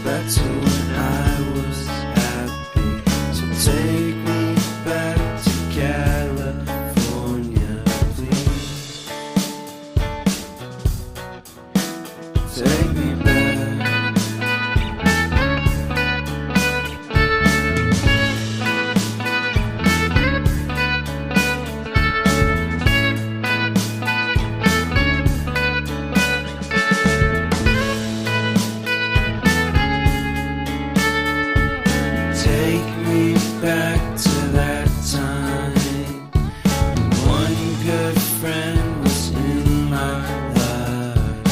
back to when I was happy. So take me back to California, please. Take me back. Take me back to that time when one good friend was in my life.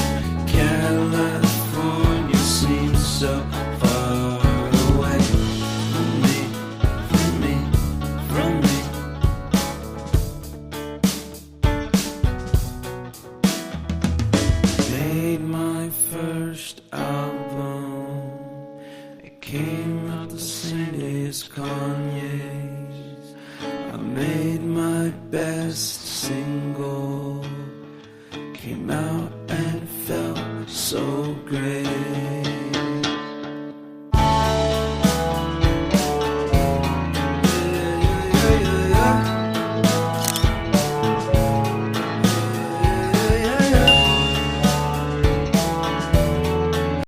California seems so far away from me, from me, from me. Made my first album. It came out the same day as